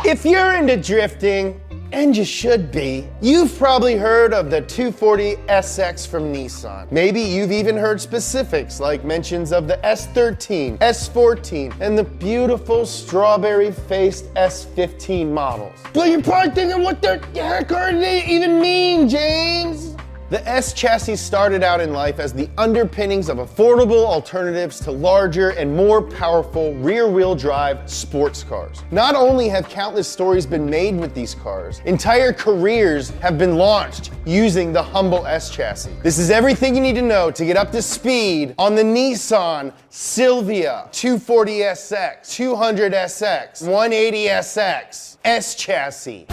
If you're into drifting, and you should be, you've probably heard of the 240 SX from Nissan. Maybe you've even heard specifics like mentions of the S13, S14, and the beautiful strawberry-faced S15 models. But you're probably thinking, what the heck are they even mean, James? The S chassis started out in life as the underpinnings of affordable alternatives to larger and more powerful rear-wheel drive sports cars. Not only have countless stories been made with these cars, entire careers have been launched using the humble S chassis. This is everything you need to know to get up to speed on the Nissan Silvia 240 SX, 200 SX, 180 SX, S chassis.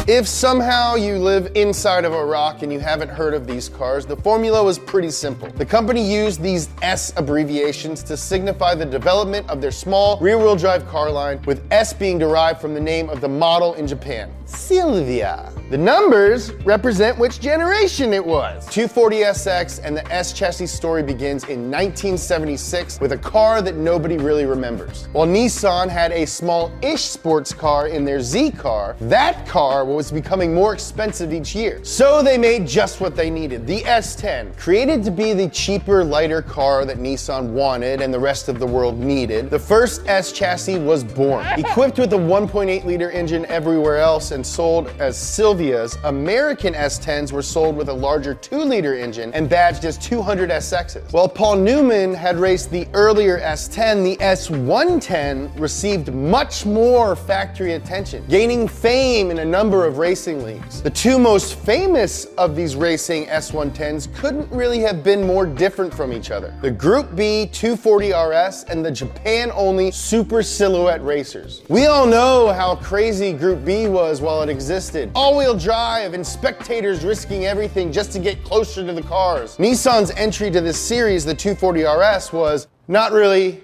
If somehow you live inside of a rock and you haven't heard of these cars, the formula was pretty simple. The company used these S abbreviations to signify the development of their small rear-wheel drive car line, with S being derived from the name of the model in Japan, Silvia. The numbers represent which generation it was. 240 SX and the S chassis story begins in 1976 with a car that nobody really remembers. While Nissan had a small-ish sports car in their Z car, that car was becoming more expensive each year. So they made just what they needed, the S10. Created to be the cheaper, lighter car that Nissan wanted and the rest of the world needed, the first S chassis was born. Equipped with a 1.8-liter engine everywhere else and sold as Silvia's, American S10s were sold with a larger 2-liter engine and badged as 200 SXs. While Paul Newman had raced the earlier S10, the S110 received much more factory attention, gaining fame in a number of racing leagues. The two most famous of these racing S110s couldn't really have been more different from each other: the Group B 240 RS and the Japan-only Super Silhouette racers. We all know how crazy Group B was while it existed. All-wheel drive and spectators risking everything just to get closer to the cars. Nissan's entry to this series, the 240 RS, was not really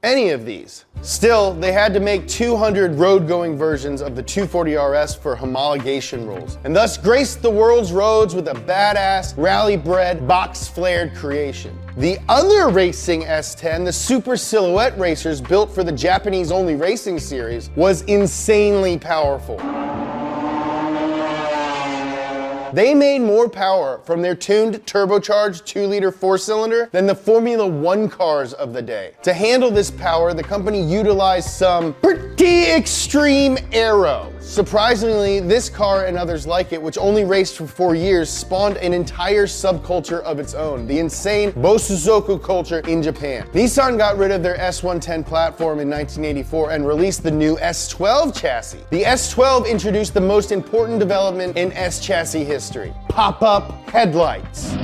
any of these. Still, they had to make 200 road-going versions of the 240 RS for homologation rules, and thus graced the world's roads with a badass, rally-bred, box-flared creation. The other racing S10, the Super Silhouette racers built for the Japanese-only racing series, was insanely powerful. They made more power from their tuned turbocharged 2-liter 4-cylinder than the Formula One cars of the day. To handle this power, the company utilized some pretty extreme aero. Surprisingly, this car and others like it, which only raced for 4 years, spawned an entire subculture of its own, the insane Bosuzoku culture in Japan. Nissan got rid of their S110 platform in 1984 and released the new S12 chassis. The S12 introduced the most important development in S chassis history: pop-up headlights.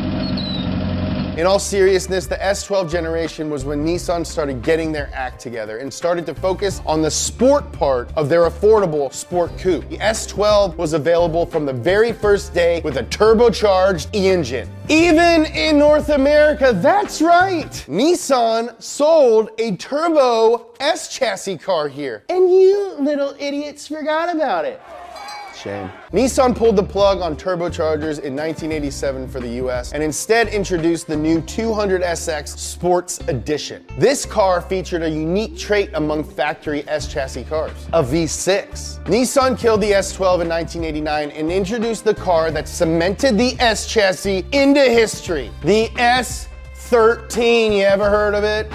In all seriousness, the S12 generation was when Nissan started getting their act together and started to focus on the sport part of their affordable sport coupe. The S12 was available from the very first day with a turbocharged E-engine. Even in North America, that's right! Nissan sold a turbo S chassis car here. And you little idiots forgot about it. Shame. Nissan pulled the plug on turbochargers in 1987 for the US and instead introduced the new 200 SX Sports Edition. This car featured a unique trait among factory S chassis cars: a V6. Nissan killed the S12 in 1989 and introduced the car that cemented the S chassis into history: the S13. You ever heard of it?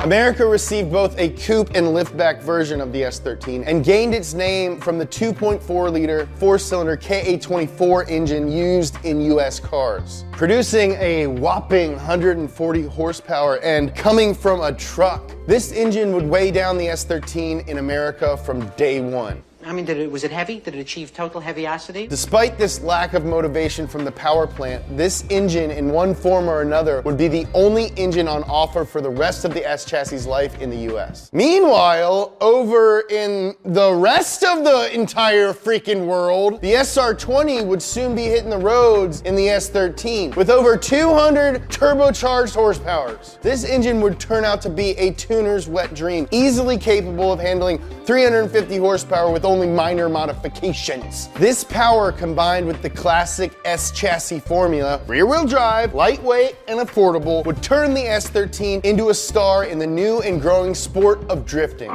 America received both a coupe and liftback version of the S13 and gained its name from the 2.4-liter 4-cylinder KA24 engine used in US cars, producing a whopping 140 horsepower and coming from a truck. This engine would weigh down the S13 in America from day one. I mean, was it heavy? Did it achieve total heaviosity? Despite this lack of motivation from the power plant, this engine in one form or another would be the only engine on offer for the rest of the S chassis' life in the US. Meanwhile, over in the rest of the entire freaking world, the SR20 would soon be hitting the roads in the S13 with over 200 turbocharged horsepowers. This engine would turn out to be a tuner's wet dream, easily capable of handling 350 horsepower with only only minor modifications. This power combined with the classic S chassis formula, rear-wheel drive, lightweight, and affordable, would turn the S13 into a star in the new and growing sport of drifting.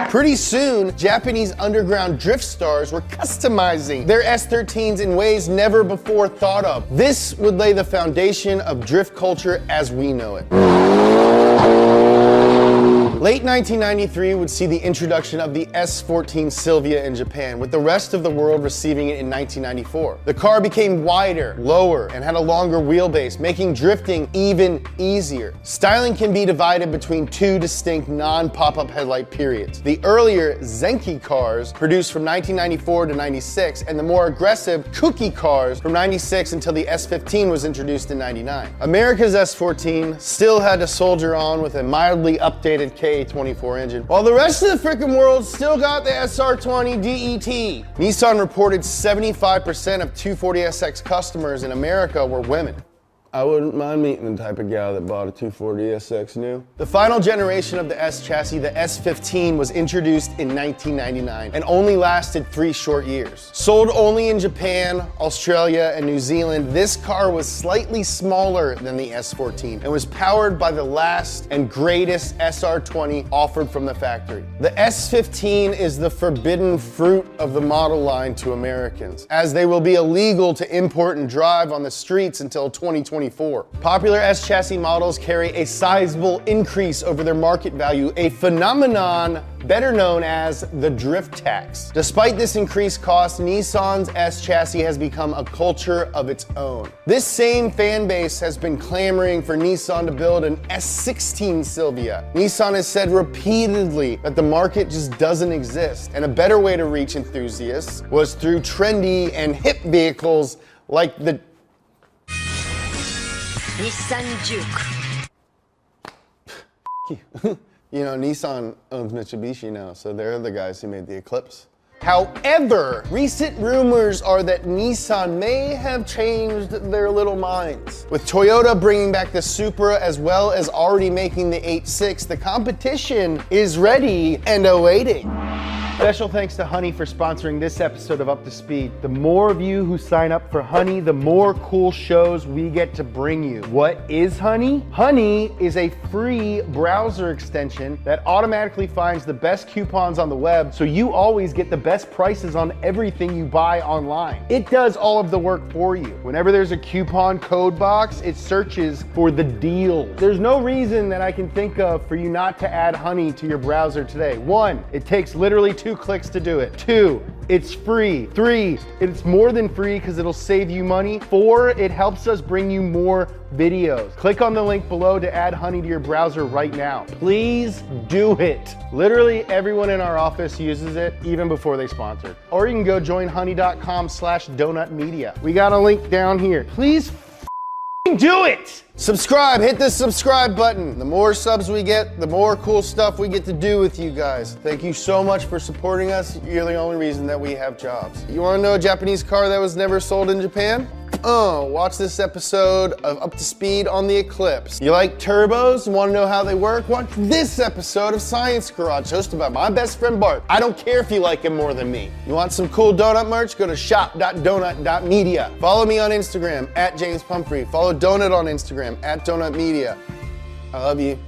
Pretty soon, Japanese underground drift stars were customizing their S13s in ways never before thought of. This would lay the foundation of drift culture as we know it. Late 1993 would see the introduction of the S14 Silvia in Japan, with the rest of the world receiving it in 1994. The car became wider, lower, and had a longer wheelbase, making drifting even easier. Styling can be divided between two distinct non-pop-up headlight periods. The earlier Zenki cars, produced from 1994 to 96, and the more aggressive Kuki cars from 96 until the S15 was introduced in 99. America's S14 still had to soldier on with a mildly updated K24 engine, while the rest of the frickin' world still got the SR20 DET. Nissan reported 75% of 240SX customers in America were women. I wouldn't mind meeting the type of gal that bought a 240SX new. The final generation of the S chassis, the S15, was introduced in 1999 and only lasted 3 short years. Sold only in Japan, Australia, and New Zealand, this car was slightly smaller than the S14 and was powered by the last and greatest SR20 offered from the factory. The S15 is the forbidden fruit of the model line to Americans, as they will be illegal to import and drive on the streets until 2024. Popular S chassis models carry a sizable increase over their market value, a phenomenon better known as the drift tax. Despite this increased cost, Nissan's S chassis has become a culture of its own. This same fan base has been clamoring for Nissan to build an S16 Silvia. Nissan has said repeatedly that the market just doesn't exist, and a better way to reach enthusiasts was through trendy and hip vehicles like the Nissan Juke. You know, Nissan owns Mitsubishi now, so they're the guys who made the Eclipse. However, recent rumors are that Nissan may have changed their little minds. With Toyota bringing back the Supra as well as already making the 8.6, the competition is ready and awaiting. Special thanks to Honey for sponsoring this episode of Up to Speed. The more of you who sign up for Honey, the more cool shows we get to bring you. What is Honey? Honey is a free browser extension that automatically finds the best coupons on the web, so you always get the best prices on everything you buy online. It does all of the work for you. Whenever there's a coupon code box, it searches for the deals. There's no reason that I can think of for you not to add Honey to your browser today. 1, it takes literally 2 clicks to do it. 2, it's free. 3, it's more than free because it'll save you money. 4, it helps us bring you more videos. Click on the link below to add Honey to your browser right now. Please do it. Literally everyone in our office uses it even before they sponsored. Or you can go join honey.com/donutmedia. We got a link down here. Please do it! Subscribe, hit the subscribe button. The more subs we get, the more cool stuff we get to do with you guys. Thank you so much for supporting us. You're the only reason that we have jobs. You wanna know a Japanese car that was never sold in Japan? Watch this episode of Up to Speed on the Eclipse. You like turbos? Want to know how they work? Watch this episode of Science Garage, hosted by my best friend Bart. I don't care if you like him more than me. You want some cool donut merch? Go to shop.donut.media. Follow me on Instagram @JamesPumphrey. Follow Donut on Instagram @DonutMedia. I love you.